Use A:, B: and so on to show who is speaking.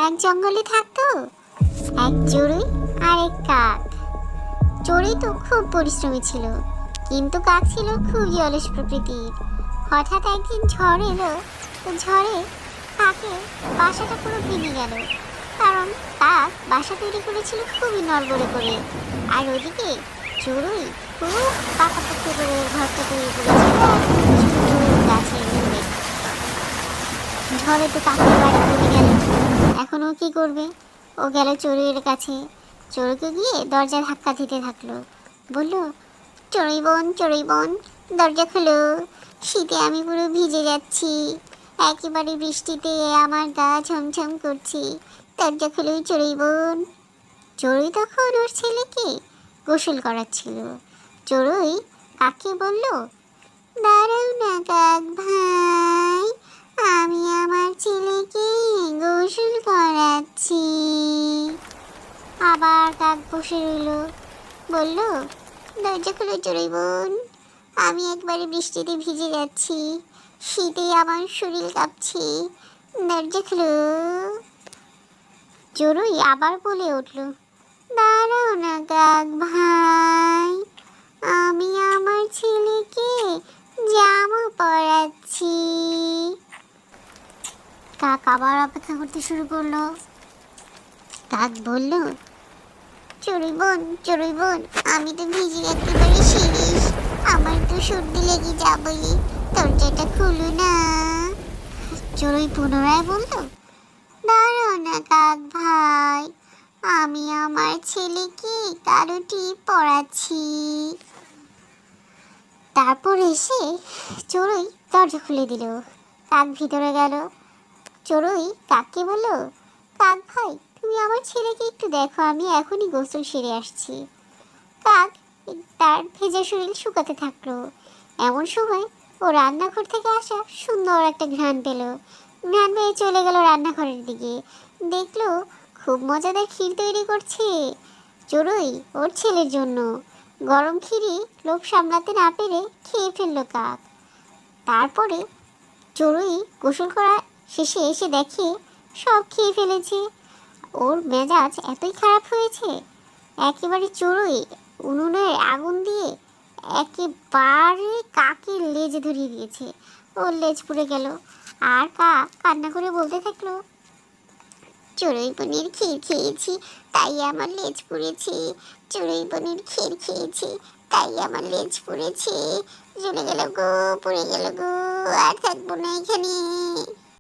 A: এক জঙ্গলে থাকতো এক চড়ুই আর এক কাক। চড়ুই তো খুব পরিশ্রমী ছিল, কিন্তু কাক ছিল খুবই অলস প্রকৃতির। হঠাৎ একদিন ঝড় এলো, তো ঝড়ে কাকের বাসাটা পুরো ভেঙে গেল। কারণ কাক বাসা তৈরি করেছিল খুবই নড়বড়ে করে, আর ওদিকে চড়ুই খুব পাকাপোক্ত করে ঘরটা তৈরি করেছিল গাছের মূলে। ঝড়ে তো কাকের বাড়ি ভেঙে গেল। এখন ও কি করবে? ও গেল চড়ুইয়ের কাছে, চড়ুইকে গিয়ে দরজা ধাক্কা দিতে থাকলো। বলল, চড়ুই বোন, দরজা খোলো, শীতে আমি পুরো ভিজে যাচ্ছি, একেবারে বৃষ্টিতে আমার গা ঝমঝম করছে, দরজা খোলো চড়ুই বোন। চড়ুই তখন ওর ছেলেকে গোসল করাচ্ছিল। চড়ুই কাককে বলল, দাঁড়াও না কাক ভাই, আমি আমার ছেলেকে গোসল করাচ্ছি। আবার কাক বসে রইল, বলল, দরজা খুলো চড়ুই বোন, আমি একবারে বৃষ্টিতে ভিজে যাচ্ছি, শীতে আমার শরীর কাঁপছে, দরজা খুলো। চড়ুই আবার বলে উঠল, দাঁড়াও না কাক ভাই, আমি আমার ছেলেকে জামা পরাচ্ছি। কাক আবার অপেক্ষা করতে শুরু করলো। কাক বলল, চড়ুই বোন, আমি তো ভিজে একেবারে শেষ, আমার তো সর্দি লেগে যাবে, দরজাটা খুলো না। চড়ুই পুনরায় বলল, দাঁড়াও না কাক ভাই, আমি আমার ছেলেকে কারোটি পড়াচ্ছি। তারপর এসে চড়ুই দরজা খুলে দিল। কাক ভিতরে গেল। চড়ুই কাককে বলল, কাক ভাই, তুমি আমার ছেলেকে একটু দেখো, আমি এখনই গোসল সেরে আসছি। কাক তার ভেজা শরীর শুকাতে থাকলো। এমন সময় ও রান্নাঘর থেকে আসা সুন্দর একটা ঘ্রাণ পেল। ঘ্রাণ পেয়ে চলে গেল রান্নাঘরের দিকে। দেখলো খুব মজাদার ক্ষীর তৈরি করছে চড়ুই ওর ছেলের জন্য। গরম ক্ষীরে লোভ সামলাতে না পেরে খেয়ে ফেললো কাক। তারপরে চড়ুই গোসল করা শেষে এসে দেখে সব খেয়ে ফেলেছে। ওর মেজাজ এতই খারাপ হয়েছে, একেবারে চড়ুই উনুনের আগুন দিয়ে একেবারে কাকের লেজে ধরিয়ে দিয়েছে। ওর লেজ পুড়ে গেল। আর কাক কান্না করে বলতে থাকলো, চড়ুই পনির ক্ষীর খেয়েছি তাই আমার লেজ পুড়েছে, চড়ুই পনির ক্ষীর খেয়েছি তাই আমার লেজ পুড়েছে, জ্বলে গেল গো, পুড়ে গেল গো, আর থাকবো না এখানে।